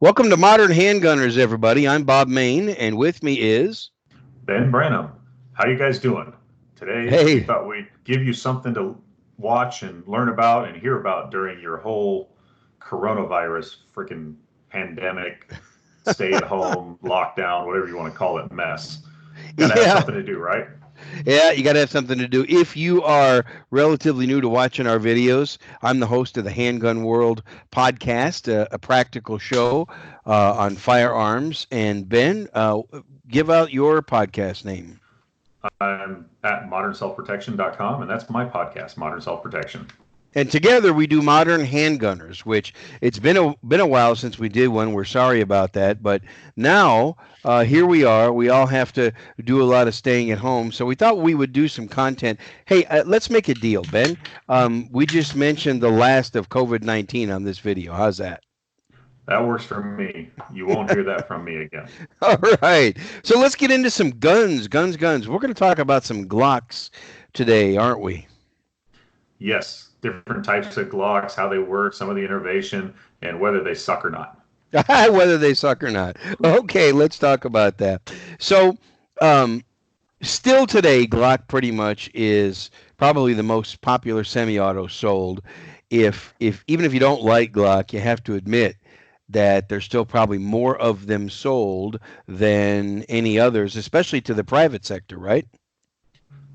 Welcome to Modern Handgunners, everybody. I'm Bob Mayne, and with me is Ben Branam. How you guys doing? Today we hey, thought we'd give you something to watch and learn about and hear about during your whole coronavirus freaking pandemic, stay at home, lockdown, whatever you want to call it, mess. Got to have yeah, something to do, right? yeah. You got to have something to do. If you are relatively new to watching our videos, I'm the host of the Handgun World podcast, a practical show on firearms. And Ben, give out your podcast name. I'm at modernselfprotection.com, and that's my podcast, Modern Self Protection. And together we do Modern Handgunners, which it's been a while since we did one. We're sorry about that, but now here we are. We all have to do a lot of staying at home, so we thought we would do some content. Hey, let's make a deal, Ben. We just mentioned the last of COVID-19 on this video. How's that? That works for me. You won't hear that from me again. All right. So let's get into some guns. We're going to talk about some Glocks today, aren't we? Yes, different types of Glocks, how they work, some of the innovation, and whether they suck or not. Whether they suck or not. Okay, let's talk about that. So, um, still today, Glock pretty much is probably the most popular semi-auto sold. If even if you don't like Glock, you have to admit that there's still probably more of them sold than any others, especially to the private sector, right?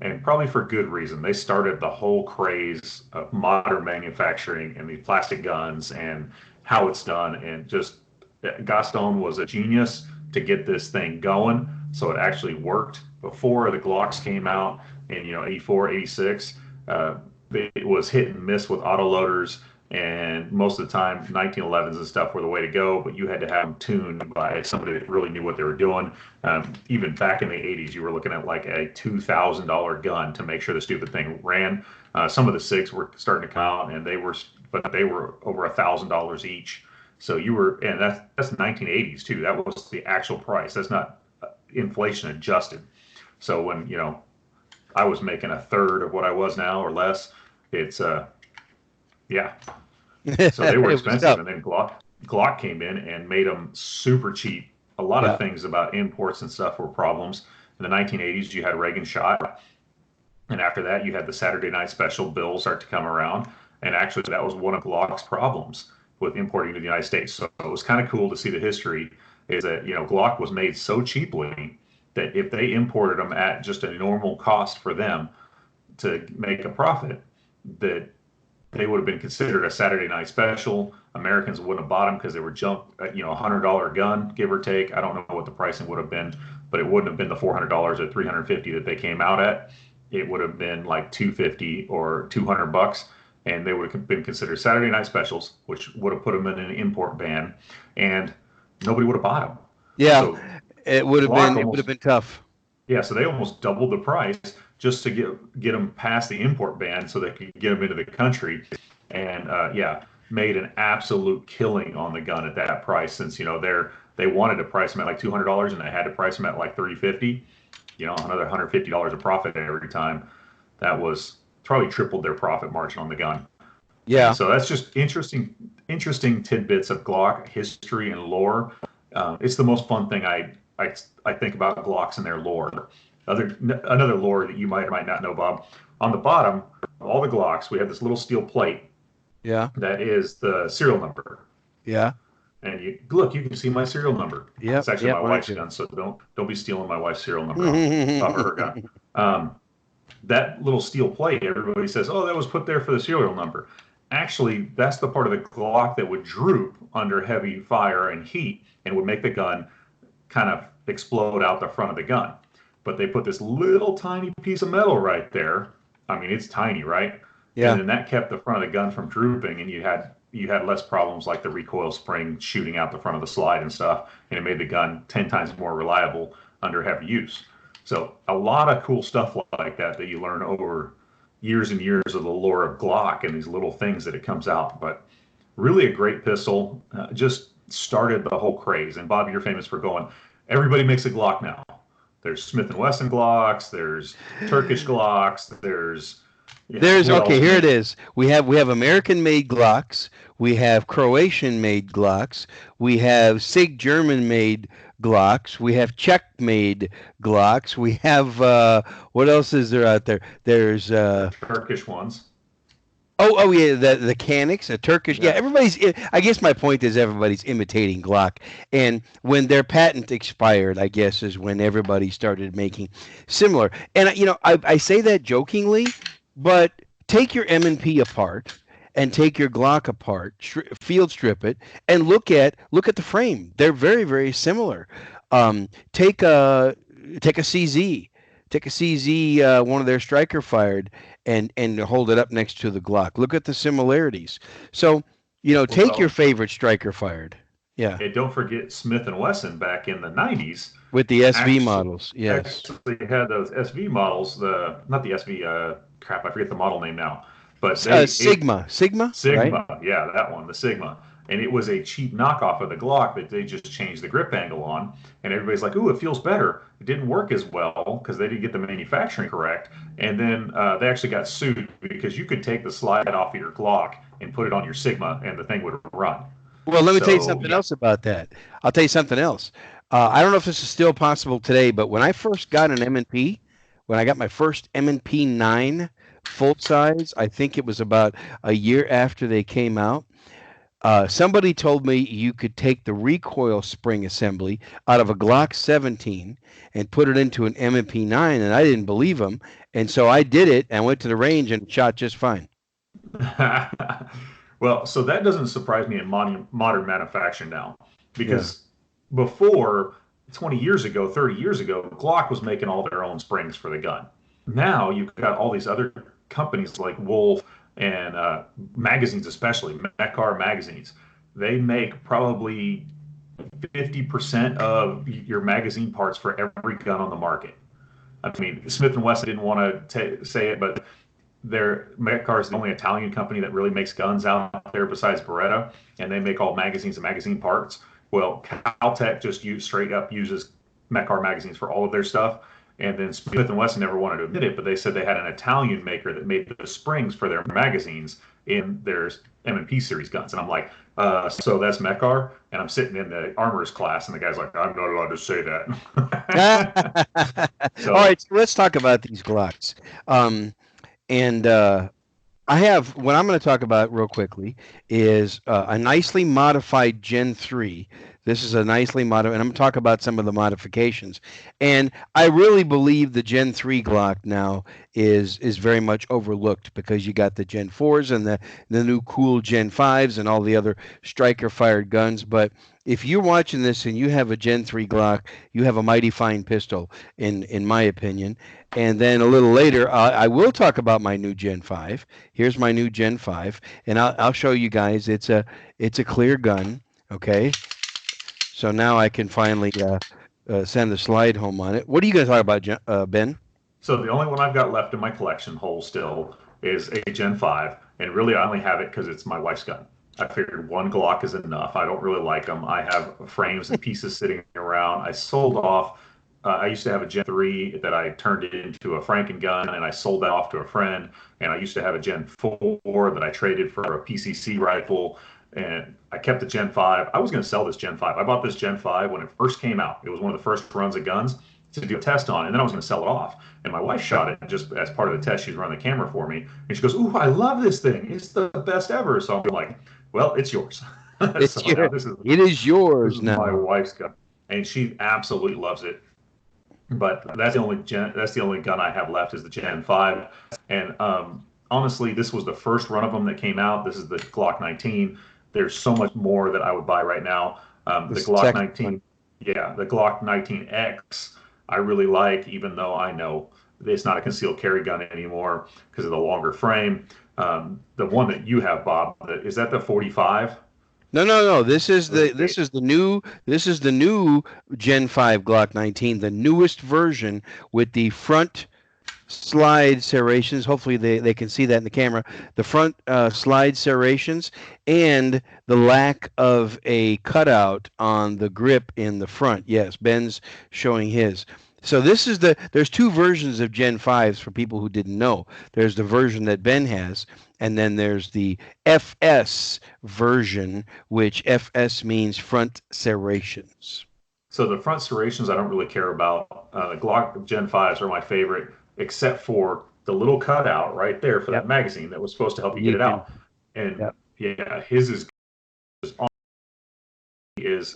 And probably for good reason. They started the whole craze of modern manufacturing and the plastic guns and how it's done. And just Gaston was a genius to get this thing going. So it actually worked before the Glocks came out in 84, 86. It was hit and miss with autoloaders, and most of the time 1911s and stuff were the way to go, but you had to have them tuned by somebody that really knew what they were doing. Even back in the 80s, you were looking at like a $2,000 gun to make sure the stupid thing ran. Some of the SIGs were starting to come out, and they were over $1,000 each. So and that's 1980s too. That was the actual price. That's not inflation adjusted. So when I was making a third of what I was now or less, it's yeah. So they were It was expensive, tough. and then Glock came in and made them super cheap. A lot of Yeah. things about imports and stuff were problems. In the 1980s, you had Reagan shot, and after that, you had the Saturday Night Special bill start to come around. And actually, that was one of Glock's problems with importing to the United States. So it was kind of cool to see the history. Is that Glock was made so cheaply that if they imported them at just a normal cost for them to make a profit, that they would have been considered a Saturday night special. Americans wouldn't have bought them because they were junk, $100 gun, give or take. I don't know what the pricing would have been, but it wouldn't have been the $400 or $350 that they came out at. It would have been like $250 or $200, and they would have been considered Saturday night specials, which would have put them in an import ban, and nobody would have bought them. Yeah. So It would have Glock been it would have almost been tough. yeah, so they almost doubled the price just to get them past the import ban so they could get them into the country, and yeah, made an absolute killing on the gun at that price. Since they wanted to price them at like $200 and they had to price them at like 350, another $150 of profit every time. That was probably tripled their profit margin on the gun. And Yeah. so that's just interesting tidbits of Glock history and lore. It's the most fun thing I think about Glocks and their lore. Another lore that you might or might not know, Bob. On the bottom of all the Glocks, we have this little steel plate Yeah. that is the serial number. Yeah. And you can see my serial number. Yep. It's actually Yep. my Mine wife's too. gun, so don't be stealing my wife's serial number off of her gun. That little steel plate, everybody says, oh, that was put there for the serial number. Actually, that's the part of the Glock that would droop under heavy fire and heat and would make the gun kind of explode out the front of the gun. But they put this little tiny piece of metal right there. I mean, it's tiny, right? And Yeah. then that kept the front of the gun from drooping, and you had less problems like the recoil spring shooting out the front of the slide and stuff, and it made the gun 10 times more reliable under heavy use. So a lot of cool stuff like that you learn over years and years of the lore of Glock and these little things that it comes out. But really a great pistol. Just started the whole craze. And Bob, you're famous for going, everybody makes a Glock now. There's Smith & Wesson Glocks, there's Turkish Glocks, there's Yeah. There's Who okay. else? Here it is. We have American-made Glocks. We have Croatian-made Glocks. We have Sig German-made Glocks. We have Czech-made Glocks. We have what else is there out there? There's The Turkish ones. oh yeah, the Canics, a Turkish. Yeah, Yeah. everybody's. I guess my point is everybody's imitating Glock, and when their patent expired, I guess is when everybody started making similar. And I say that jokingly, but take your M&P apart and take your Glock apart, field strip it, and look at the frame. They're very very similar. Take a CZ. Take a CZ, one of their striker fired, and hold it up next to the Glock. Look at the similarities. So, take your Well, favorite striker fired. Yeah, and don't forget Smith and Wesson back in the '90s with the SV actually models. Yes. actually had those SV models. The not the SV. Crap, I forget the model name now. But Sigma, right? Sigma, yeah, that one, the Sigma. And it was a cheap knockoff of the Glock that they just changed the grip angle on. And everybody's like, ooh, it feels better. It didn't work as well because they didn't get the manufacturing correct. And then they actually got sued because you could take the slide off of your Glock and put it on your Sigma and the thing would run. Well, let me tell you So, something yeah. else about that. I'll tell you something else. I don't know if this is still possible today, but when I first got an M&P, when I got my first M&P 9 full size, I think it was about a year after they came out. Somebody told me you could take the recoil spring assembly out of a Glock 17 and put it into an M&P 9, and I didn't believe them. And so I did it and went to the range and shot just fine. Well, so that doesn't surprise me in modern manufacturing now, Yeah. because before 20 years ago, 30 years ago, Glock was making all their own springs for the gun. Now you've got all these other companies like Wolf and magazines, especially Mekar magazines. They make probably 50% of your magazine parts for every gun on the market. I mean, Smith and Wesson didn't want to say it, but Metcar is the only Italian company that really makes guns out there besides Beretta, and they make all magazines and magazine parts. Well, Caltech just straight up uses Metcar magazines for all of their stuff. And then Smith and Wesson never wanted to admit it, but they said they had an Italian maker that made the springs for their magazines in their M&P series guns. And I'm like, so that's Metcar? And I'm sitting in the armorers class, and the guy's like, I'm not allowed to say that. All So right, so let's talk about these Glocks. And I have what I'm going to talk about real quickly is a nicely modified Gen 3. This is a nicely modified, and I'm going to talk about some of the modifications. And I really believe the Gen 3 Glock now is very much overlooked because you got the Gen 4s and the new cool Gen 5s and all the other striker fired guns. But if you're watching this and you have a Gen 3 Glock, you have a mighty fine pistol, in my opinion. And then a little later, I will talk about my new Gen 5. Here's my new Gen 5, and I'll show you guys. It's a clear gun. Okay, so now I can finally send the slide home on it. What are you going to talk about, Ben? So the only one I've got left in my collection whole still is a Gen 5, and really I only have it because it's my wife's gun. I figured one Glock is enough. I don't really like them. I have frames and pieces sitting around. I sold off. I used to have a Gen 3 that I turned it into a Franken gun, and I sold that off to a friend. And I used to have a Gen 4 that I traded for a PCC rifle. And I kept the Gen 5. I was going to sell this Gen 5. I bought this Gen 5 when it first came out. It was one of the first runs of guns to do a test on, and then I was going to sell it off. And my wife shot it just as part of the test. She's running the camera for me, and she goes, "Ooh, I love this thing. It's the best ever." So I'm like, "Well, it's yours." So It's now your, this is it is this yours is my now. wife's gun, and she absolutely loves it. But that's the only gun I have left is the Gen 5. And honestly, this was the first run of them that came out. This is the Glock 19. There's so much more that I would buy right now. The The Glock second one. 19, yeah, the Glock 19X, I really like, even though I know it's not a concealed carry gun anymore because of the longer frame. The one that you have, Bob, is that the 45 No, no, no. or the 8? This is the new Gen 5 Glock 19, the newest version with the front slide serrations. Hopefully they can see that in the camera. The front slide serrations and the lack of a cutout on the grip in the front. Yes, Ben's showing his. So this is there's two versions of Gen 5s for people who didn't know. There's the version that Ben has, and then there's the FS version, which FS means front serrations. So the front serrations I don't really care about. The Glock Gen 5s are my favorite, except for the little cutout right there for Yep. that magazine that was supposed to help you get You it can. out. And Yep. yeah, his is,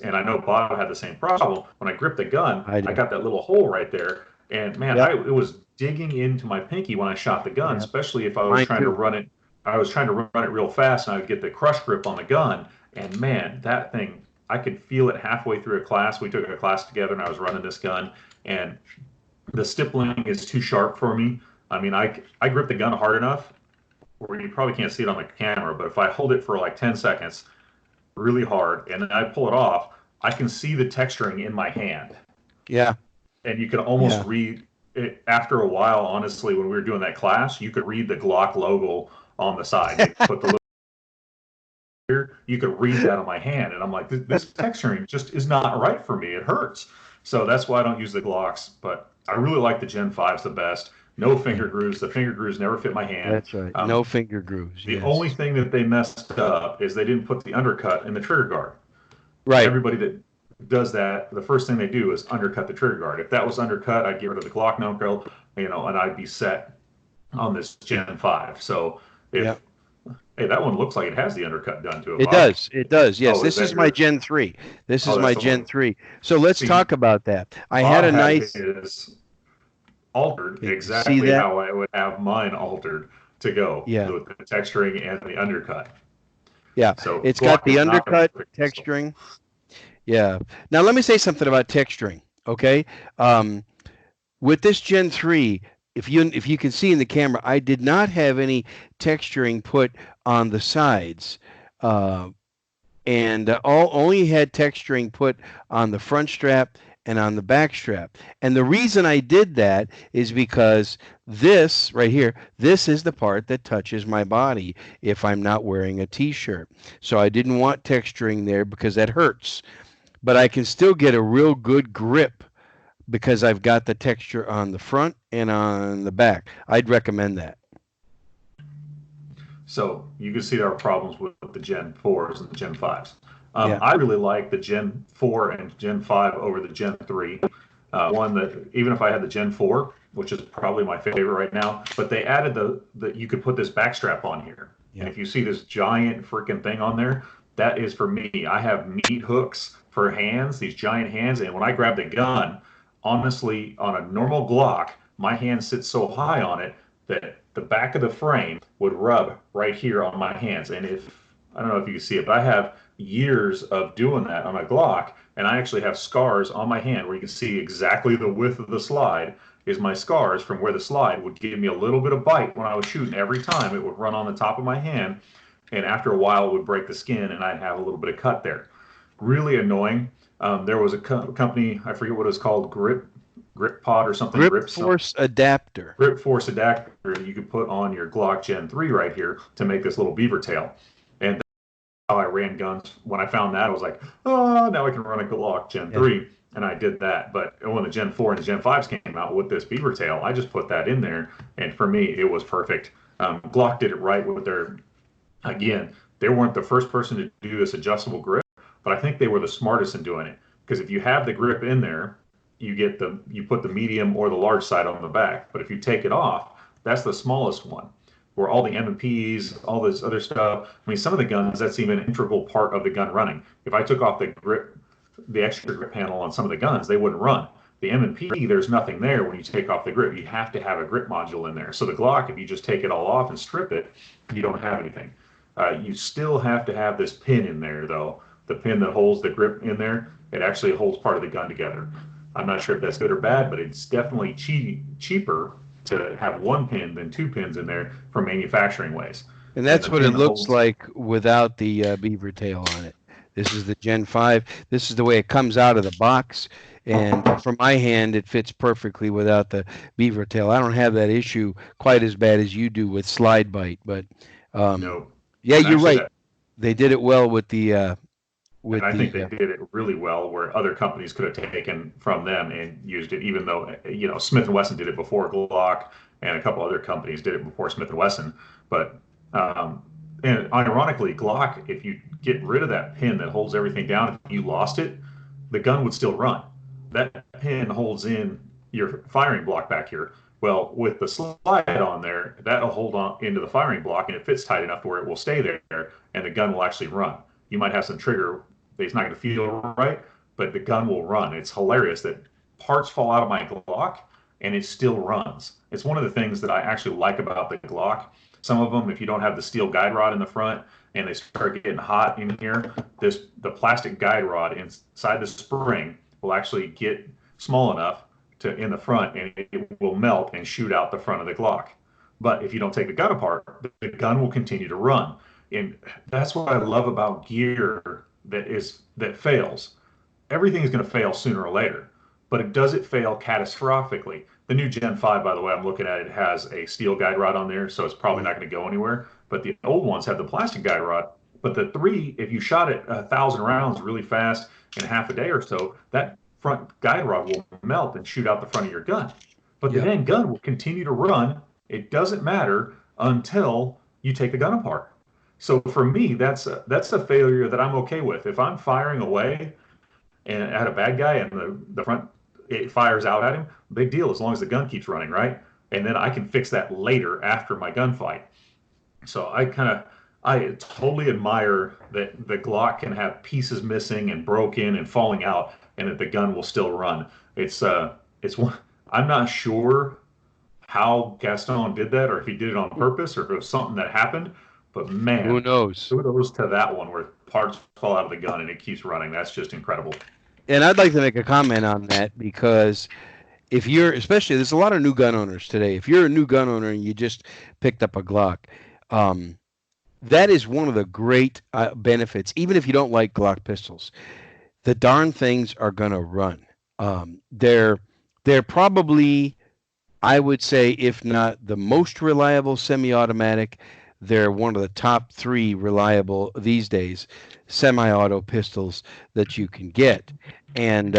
and I know Bob had the same problem. When I gripped the gun, I I do. got that little hole right there, and man, Yep. it was digging into my pinky when I shot the gun, Yep. especially if I was Mine trying to too. run it. I was trying to run it real fast, and I would get the crush grip on the gun, and man, that thing, I could feel it halfway through a class. We took a class together, and I was running this gun, and the stippling is too sharp for me. I mean, I grip the gun hard enough where you probably can't see it on the camera, but if I hold it for like 10 seconds really hard and then I pull it off, I can see the texturing in my hand. Yeah. And you can almost Yeah. read it after a while, honestly, when we were doing that class, you could read the Glock logo on the side. They put the little here, you could read that on my hand. And I'm like, this texturing just is not right for me. It hurts. So that's why I don't use the Glocks. But I really like the Gen 5s the best. No finger grooves. The finger grooves never fit my hand. That's right. Um, No finger grooves. the only Yes. thing that they messed up is they didn't put the undercut in the trigger guard. Right. Everybody that does that, the first thing they do is undercut the trigger guard. If that was undercut, I'd get rid of the Glock knuckle, and I'd be set on this Gen 5. So Yep. if, hey, that one looks like it has the undercut done to it, It Bob. does. It does. Yes. Oh, is This that is my your, Gen 3. This oh, is that's my the Gen one. 3. So let's See, talk about that. I had Bob a has nice. his altered See exactly that? how I would have mine altered to go Yeah. with the texturing and the undercut. Yeah. So It's got Glock the is not the undercut perfect pistol. texturing. Yeah. Now let me say something about texturing. Okay. Um, with this Gen 3, if you can see in the camera, I did not have any texturing put on the sides. Uh, and all only had texturing put on the front strap and on the back strap. And the reason I did that is because this right here, this is the part that touches my body if I'm not wearing a t-shirt. So I didn't want texturing there because that hurts. But I can still get a real good grip because I've got the texture on the front and on the back. I'd recommend that. So you can see there are problems with the Gen 4s and the Gen 5s. Yeah. I really like the Gen 4 and Gen 5 over the Gen 3. One that even if I had the Gen 4, which is probably my favorite right now, but they added the you could put this backstrap on here. And Yeah. if you see this giant freaking thing on there, that is for me. I have meat hooks for hands, these giant hands, and when I grab the gun, honestly, on a normal Glock, my hand sits so high on it that the back of the frame would rub right here on my hands. And if I don't know if you can see it, but I have years of doing that on a Glock, and I actually have scars on my hand where you can see exactly the width of the slide is my scars from where the slide would give me a little bit of bite when I was shooting. Every time it would run on the top of my hand, and after a while it would break the skin, and I'd have a little bit of cut there. Really annoying. There was a company, I forget what it was called, Grip Pod or something, Grip force adapter. Grip Force adapter you could put on your Glock Gen 3 right here to make this little beaver tail. And that's how I ran guns. When I found that, I was like, oh, now I can run a Glock Gen Yeah. 3. And I did that. But when the Gen 4 and the Gen 5s came out with this beaver tail, I just put that in there. And for me, it was perfect. Glock did it right with their, again, they weren't the first person to do this adjustable grip, but I think they were the smartest in doing it. Because if you have the grip in there, you put the medium or the large side on the back. But if you take it off, that's the smallest one. Where all the M&Ps, all this other stuff. I mean, some of the guns, that's even an integral part of the gun running. If I took off the grip, the extra grip panel on some of the guns, they wouldn't run. The M&P, there's nothing there when you take off the grip. You have to have a grip module in there. So the Glock, if you just take it all off and strip it, you don't have anything. You still have to have this pin in there, though. The pin that holds the grip in there, it actually holds part of the gun together. I'm not sure if that's good or bad, but it's definitely cheaper to have one pin than two pins in there for manufacturing ways. And And that's the what it pin that looks holds, like without the beaver tail on it. This is the Gen 5. This is the way it comes out of the box. And for my hand, it fits perfectly without the beaver tail. I don't have that issue quite as bad as you do with slide bite. But um, no, yeah, and you're actually right. that They did it well with the And with I think the they did it really well, where other companies could have taken from them and used it, even though, Smith and Wesson did it before Glock, and a couple other companies did it before Smith and Wesson. But um, and ironically, Glock, if you get rid of that pin that holds everything down, if you lost it, the gun would still run. That pin holds in your firing block back here. Well, with the slide on there, that'll hold on into the firing block, and it fits tight enough to where it will stay there, and the gun will actually run. You might have some trigger, it's not going to feel right, but the gun will run. It's hilarious that parts fall out of my Glock and it still runs. It's one of the things that I actually like about the Glock. Some of them, if you don't have the steel guide rod in the front and they start getting hot in here, the plastic guide rod inside the spring will actually get small enough to in the front, and it will melt and shoot out the front of the Glock. But if you don't take the gun apart, the gun will continue to run. And that's what I love about gear that fails. Everything is going to fail sooner or later, but it doesn't fail catastrophically. The new Gen 5, by the way, I'm looking at it, has a steel guide rod on there, so it's probably not going to go anywhere. But the old ones have the plastic guide rod. But the three, if you shot it 1,000 rounds really fast in half a day or so, that front guide rod will melt and shoot out the front of your gun. But the yeah. dang gun will continue to run. It doesn't matter until you take the gun apart. So for me, that's a failure that I'm okay with. If I'm firing away and at a bad guy and the front it fires out at him, big deal as long as the gun keeps running, right? And then I can fix that later after my gunfight. So I totally admire that the Glock can have pieces missing and broken and falling out, and that the gun will still run. It's one. I'm not sure how Gaston did that, or if he did it on purpose, or if it was something that happened. But Who man, knows? kudos to that one where parts fall out of the gun and it keeps running. That's just incredible. And I'd like to make a comment on that because if you're, especially, there's a lot of new gun owners today. If you're a new gun owner and you just picked up a Glock, um, that is one of the great benefits. Even if you don't like Glock pistols, the darn things are gonna run. They're probably, I would say, if not the most reliable semi-automatic, they're one of the top three reliable these days semi-auto pistols that you can get. And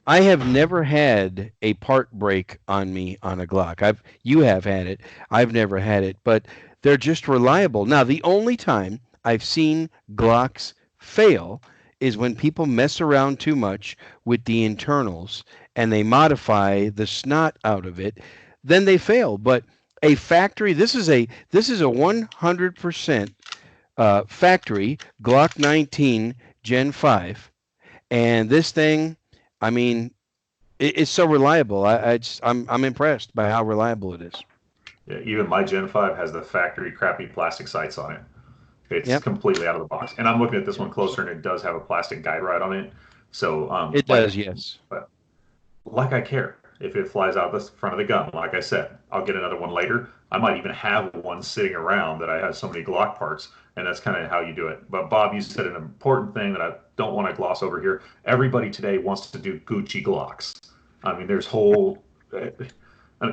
I have never had a part break on me on a Glock. You have had it. I've never had it, but they're just reliable. Now, the only time I've seen Glocks fail is when people mess around too much with the internals and they modify the snot out of it, then they fail. But a factory, this is a 100% factory Glock 19 Gen 5, and this thing, I mean, it's so reliable. I'm impressed by how reliable it is. Yeah, even my Gen 5 has the factory crappy plastic sights on it. It's Yep, completely out of the box. And I'm looking at this one closer, and it does have a plastic guide ride on it. So, it does. Yes. like I care if it flies out the front of the gun. Like I said, I'll get another one later. I might even have one sitting around that I have so many Glock parts, and that's kind of how you do it. But Bob, you said an important thing that I don't want to gloss over here. Everybody today wants to do Gucci Glocks. I mean, there's whole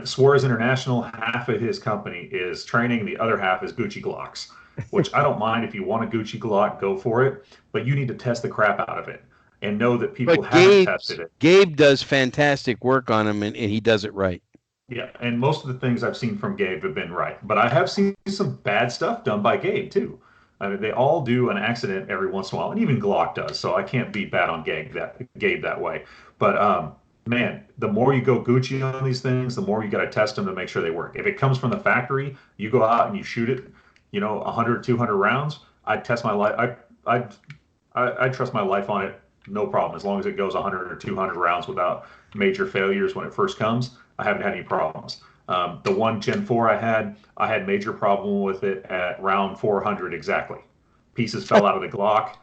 Suarez International. Half of his company is training, the other half is Gucci Glocks. Which I don't mind if you want a Gucci Glock, go for it, but you need to test the crap out of it and know that people But haven't tested it. Gabe does fantastic work on him, and he does it right. Yeah, and most of the things I've seen from Gabe have been right, but I have seen some bad stuff done by Gabe too. I mean, they all do an accident every once in a while, and even Glock does. So I can't be bad on Gabe that way. But man, the more you go Gucci on these things, the more you got to test them to make sure they work. If it comes from the factory, you go out and you shoot it, 100, 200 rounds. I'd test my life. I trust my life on it, no problem. As long as it goes 100 or 200 rounds without major failures when it first comes, I haven't had any problems. The one Gen 4 I had major problem with it at round 400 exactly. Pieces fell out of the Glock.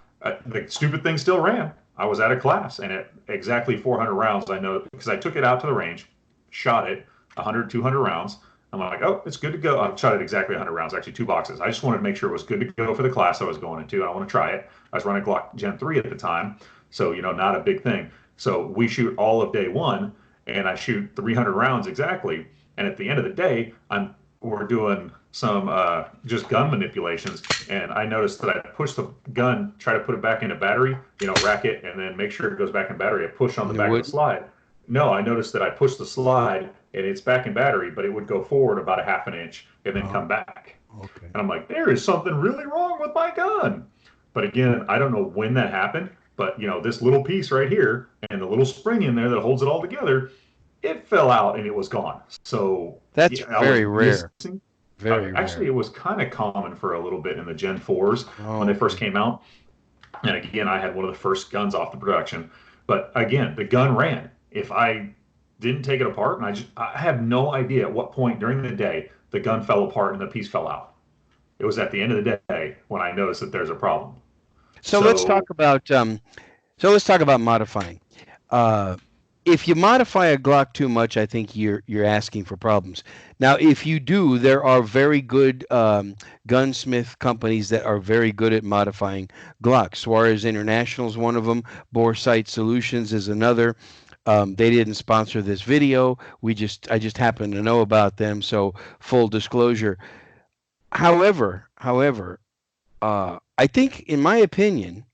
The stupid thing still ran. I was at a class, and at exactly 400 rounds, I know because I took it out to the range, shot it 100, 200 rounds. I'm like, oh, it's good to go. I shot it exactly 100 rounds, actually two boxes. I just wanted to make sure it was good to go for the class I was going into. I want to try it. I was running Glock Gen 3 at the time, so not a big thing. So we shoot all of day one, and I shoot 300 rounds exactly. And at the end of the day, we're doing some just gun manipulations, and I noticed that I push the gun, try to put it back into battery, rack it, and then make sure it goes back in battery. I push on the And it back of the wouldn't. slide. No, I noticed that I pushed the slide and it's back in battery, but it would go forward about a half an inch and then Oh, come back. okay. And I'm like, there is something really wrong with my gun. But again, I don't know when that happened, but this little piece right here and the little spring in there that holds it all together, it fell out and it was gone. So That's yeah, I was very rare. missing. Very Actually, rare. it was kind of common for a little bit in the Gen 4s when Oh, they first okay. came out. And again, I had one of the first guns off the production. But again, the gun ran. If I didn't take it apart, and I have no idea at what point during the day the gun fell apart and the piece fell out. It was at the end of the day when I noticed that there's a problem. So let's So talk about modifying. Uh, if you modify a Glock too much, I think you're asking for problems. Now, if you do, there are very good gunsmith companies that are very good at modifying Glocks. Suarez International is one of them. Boresight Solutions is another. They didn't sponsor this video. I just happen to know about them. So full disclosure. However, I think, in my opinion,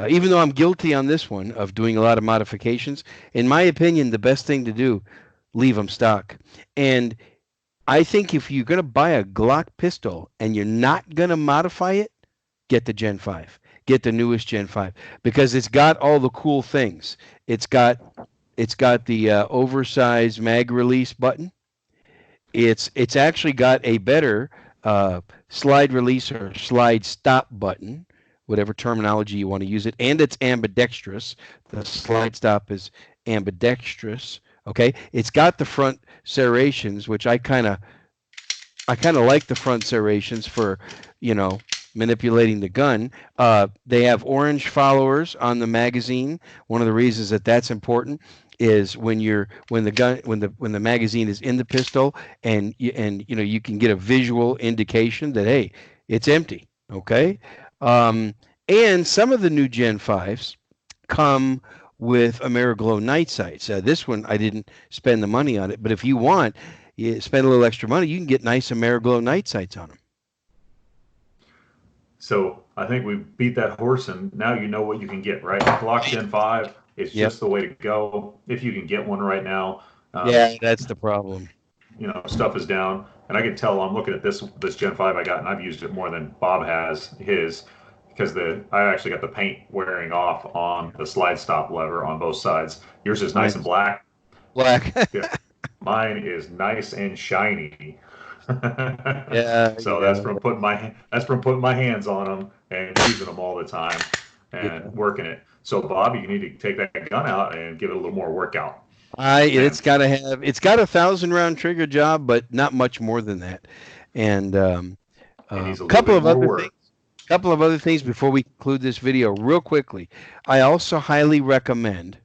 even though I'm guilty on this one of doing a lot of modifications, in my opinion, the best thing to do, leave them stock. And I think if you're going to buy a Glock pistol and you're not going to modify it, get the Gen 5. Get the newest Gen 5 because it's got all the cool things. It's got it's got the oversized mag release button. It's actually got a better uh, slide release or slide stop button, whatever terminology you want to use it, and it's ambidextrous. The slide stop is ambidextrous. Okay, it's got the front serrations, which I kind of like the front serrations for, you know, manipulating the gun. They have orange followers on the magazine. One of the reasons that that's important is when the magazine is in the pistol and you can get a visual indication that hey, it's empty. Okay, um, and some of the new Gen 5s come with Ameriglow night sights. This one I didn't spend the money on it, but if you want, you spend a little extra money, you can get nice Ameriglow night sights on them. So I think we beat that horse, and now you know what you can get, right? Glock Gen 5 is Yep. just the way to go if you can get one right now. Um, Yeah, that's the problem. Stuff is down, and I can tell I'm looking at this Gen 5 I got, and I've used it more than Bob has his because the I actually got the paint wearing off on the slide stop lever on both sides. Yours is nice and Mine's black. black. Yeah, mine is nice and shiny. Yeah, So that's from putting my hands on them and using them all the time and yeah. working it. So Bobby, you need to take that gun out and give it a little more workout. And It's got 1,000 round trigger job, but not much more than that. And it needs a little couple bit of more other things. work. Couple of other things before we conclude this video, real quickly. I also highly recommend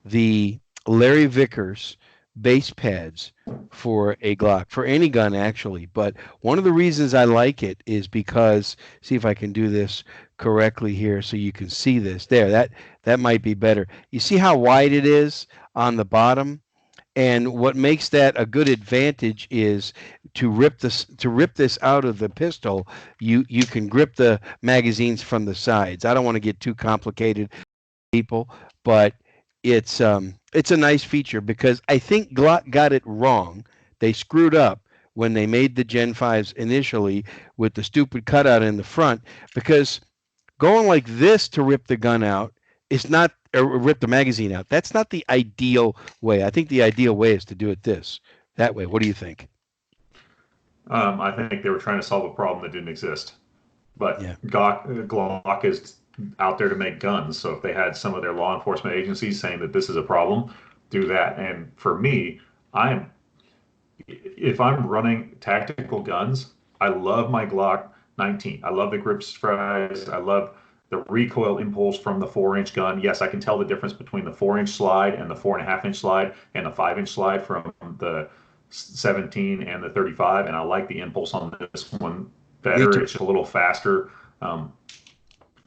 the Larry Vickers base pads for a Glock, for any gun actually. But one of the reasons I like it is because, see if I can do this correctly here so you can see this. There, that might be better. You see how wide it is on the bottom? And what makes that a good advantage is to rip this out of the pistol, you can grip the magazines from the sides. I don't want to get too complicated people, but it's a nice feature because I think Glock got it wrong. They screwed up when they made the Gen 5s initially with the stupid cutout in the front because going like this to rip the gun out is not or rip the magazine out. That's not the ideal way. I think the ideal way is to do it that way. What do you think? I think they were trying to solve a problem that didn't exist. But Yeah. Glock is out there to make guns. So if they had some of their law enforcement agencies saying that this is a problem, do that. And for me, I'm if I'm running tactical guns, I love my Glock 19. I love the grip strides. I love the recoil impulse from the 4-inch gun. Yes, I can tell the difference between the 4-inch slide and the 4.5-inch slide and the 5-inch slide from the 17 and the 35. And I like the impulse on this one Me better. too. It's just a little faster. Um,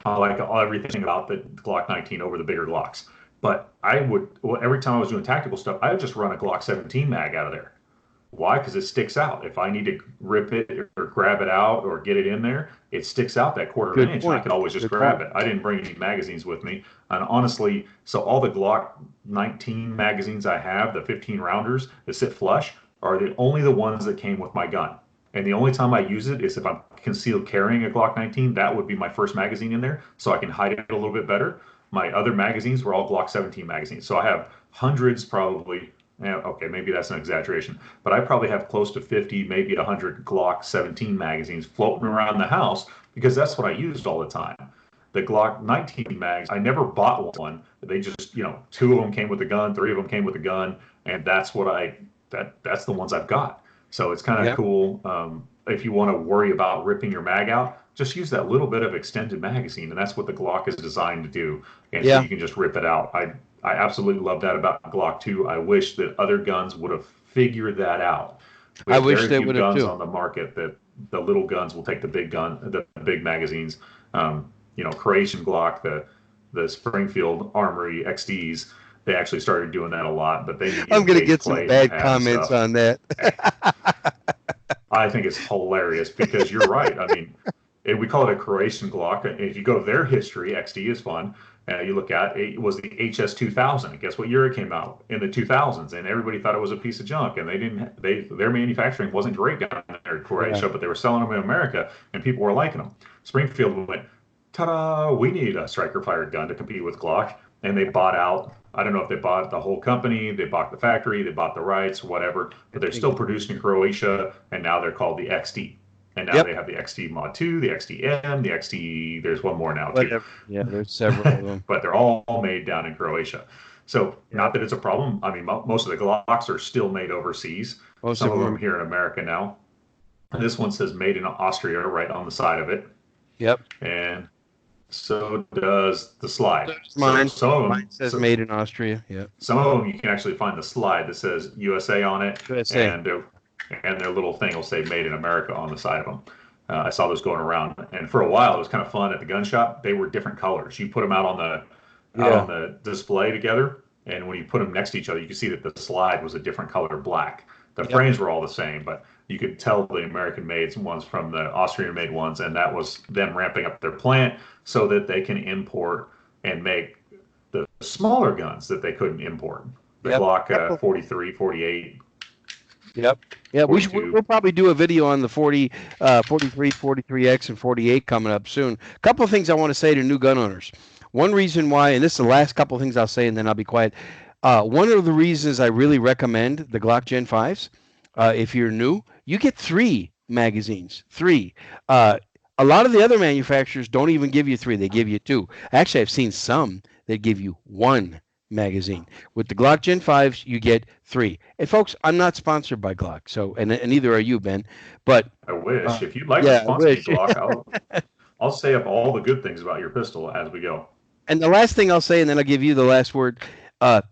I like everything about the Glock 19 over the bigger Glocks. But I would, well, every time I was doing tactical stuff, I would just run a Glock 17 mag out of there Why? Because it sticks out. If I need to rip it or grab it out or get it in there, it sticks out that quarter of an Good inch, and I point. can always just Good grab point. it. I didn't bring any magazines with me, and honestly, so all the Glock 19 magazines I have, the 15 rounders that sit flush, are only the ones that came with my gun. And the only time I use it is if I'm concealed carrying a Glock 19. That would be my first magazine in there, so I can hide it a little bit better. My other magazines were all Glock 17 magazines, so I have hundreds probably. Yeah, okay, maybe that's an exaggeration, but I probably have close to 50, maybe 100 Glock 17 magazines floating around the house because that's what I used all the time. The Glock 19 mags, I never bought one. They just, two of them came with a gun, three of them came with a gun, and that's the ones I've got. So it's kind of Yeah. cool. If you want to worry about ripping your mag out, just use that little bit of extended magazine, and that's what the Glock is designed to do. And so Yeah. you can just rip it out. I absolutely love that about Glock 2. I wish that other guns would have figured that out. We I have wish very they few would have guns too. on the market that the little guns will take the big magazines. Croatian Glock, the Springfield Armory XDs, they actually started doing that a lot, but they I'm needed gonna base get some plate and bad pad and comments stuff. on that. I think it's hilarious because you're right. I mean, we call it a Croatian Glock. If you go to their history, XD is fun. You look at it was the HS 2000. Guess what year it came out? In the 2000s, and everybody thought it was a piece of junk. And they didn't. Their manufacturing wasn't great down there in Yeah. Croatia, but they were selling them in America, and people were liking them. Springfield went, ta-da! We need a striker fired gun to compete with Glock, and they bought out. I don't know if they bought the whole company, they bought the factory, they bought the rights, whatever, but they're still produced in Croatia, and now they're called the XD. And now Yep. they have the XD Mod 2, the XDM, the XD, there's one more now too. Whatever. Yeah. There's several of them. But they're all made down in Croatia. So, Yeah. not that it's a problem. I mean, most of the Glocks are still made overseas, Most some of of them are. them here in America now. This one says made in Austria right on the side of it. Yep. And so does the So slide. does So mine. some of Mine them, says made in Austria. Yep. some of them you can actually find the slide that says USA on it, USA. and their little thing will say "Made in America" on the side of them. I saw those going around, and for a while it was kind of fun at the gun shop. They were different colors. You put them out Yeah. on the display together, and when you put them next to each other, you could see that the slide was a different color black. The Yep. frames were all the same, but you could tell the American made ones from the Austrian made ones, and that was them ramping up their plant so that they can import and make the smaller guns that they couldn't import. The Yep. Glock Couple. 43, 48, Yep. Yeah, we'll 42. probably do a video on the 43, 43X, and 48 coming up soon. Couple of things I want to say to new gun owners. One reason why, and this is the last couple of things I'll say, and then I'll be quiet. One of the reasons I really recommend the Glock Gen 5s, if you're new, you get 3 magazines. 3. Uh, a lot of the other manufacturers don't even give you 3; they give you 2. Actually, I've seen some that give you 1 magazine. With the Glock Gen 5s, you get 3. And folks, I'm not sponsored by Glock, so and neither are you, Ben. But I wish. uh, If you'd like to yeah, I sponsor me, wish. Glock, I'll say up all the good things about your pistol as we go. And the last thing I'll say, and then I'll give you the last word.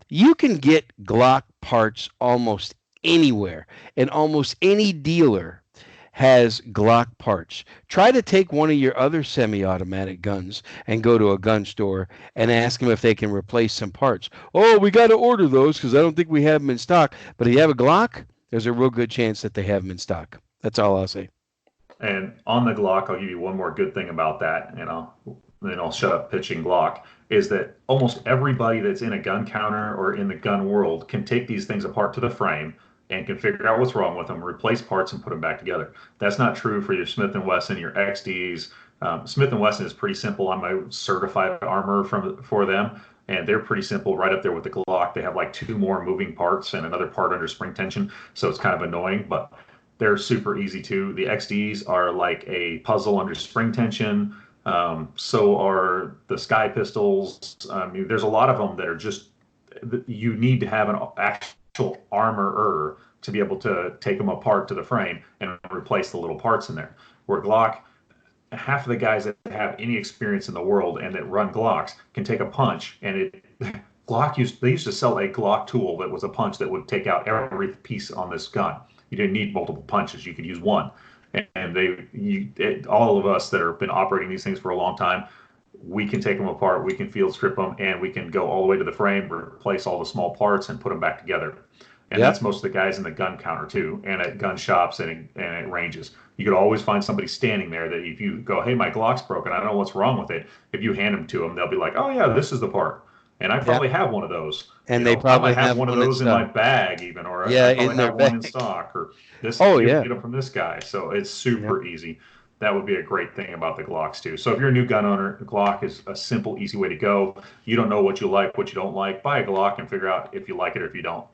You can get Glock parts almost anywhere, and almost any dealer has Glock parts. Try to take one of your other semi-automatic guns and go to a gun store and ask them if they can replace some parts. Oh, we got to order those because I don't think we have them in stock. But if you have a Glock, there's a real good chance that they have them in stock. That's all I'll say. And on the Glock, I'll give you one more good thing about that, and then I'll shut up pitching Glock. Is that almost everybody that's in a gun counter or in the gun world can take these things apart to the frame and can figure out what's wrong with them, replace parts, and put them back together. That's not true for your Smith and Wesson, your XDs. Smith and Wesson is pretty simple. I'm a certified armor for them, and they're pretty simple, right up there with the Glock. They have like 2 more moving parts and another part under spring tension, so it's kind of annoying, but they're super easy too. The XDs are like a puzzle under spring tension. So are the Sky Pistols. I mean, there's a lot of them that are just you need to have an actual armorer to be able to take them apart to the frame and replace the little parts in there. Where Glock, half of the guys that have any experience in the world and that run Glocks can take a punch and it. They used to sell a Glock tool that was a punch that would take out every piece on this gun. You didn't need multiple punches; you could use one. And all of us that have been operating these things for a long time, we can take them apart, we can field strip them, and we can go all the way to the frame, replace all the small parts, and put them back together. And Yep. that's most of the guys in the gun counter too, and at gun shops and at ranges. You could always find somebody standing there that if you go, hey, my Glock's broken, I don't know what's wrong with it. If you hand them to them, they'll be like, oh yeah, this is the part. And I Yep. probably have one of those. And they I might probably have have one of one in those in my stock. bag even, or Yeah, I in probably their have one bag. in stock, or this, Oh you yeah. get them from this guy. So it's Yep. super easy. That would be a great thing about the Glocks too. So if you're a new gun owner, the Glock is a simple, easy way to go. You don't know what you like, what you don't like. Buy a Glock and figure out if you like it or if you don't.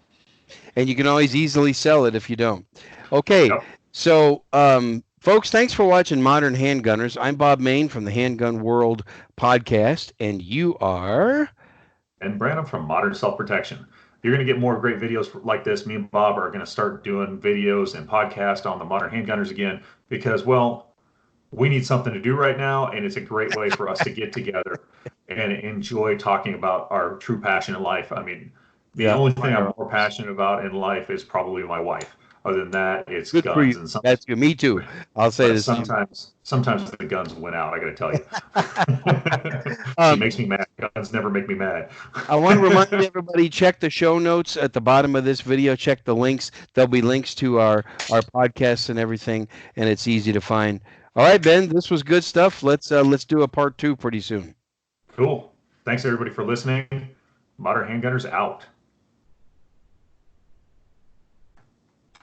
And you can always easily sell it if you don't. Okay, Yep. so folks, thanks for watching Modern Handgunners. I'm Bob Mayne from the Handgun World podcast, and you are. And Branam from Modern Self Protection. You're going to get more great videos like this. Me and Bob are going to start doing videos and podcasts on the Modern Handgunners again because, well, we need something to do right now, and it's a great way for us to get together and enjoy talking about our true passion in life. I mean, the Yeah, only thing I'm more passionate about in life is probably my wife. Other than that, it's good for you. guns, and some, That's good. Me too. I'll say but the same. sometimes the guns win out. I got to tell you, she um, makes me mad. Guns never make me mad. I want to remind everybody, check the show notes at the bottom of this video. Check the links. There'll be links to our podcasts and everything, and it's easy to find. All right, Ben, this was good stuff. Let's do a part two pretty soon. Cool. Thanks everybody for listening. Modern Handgunners out.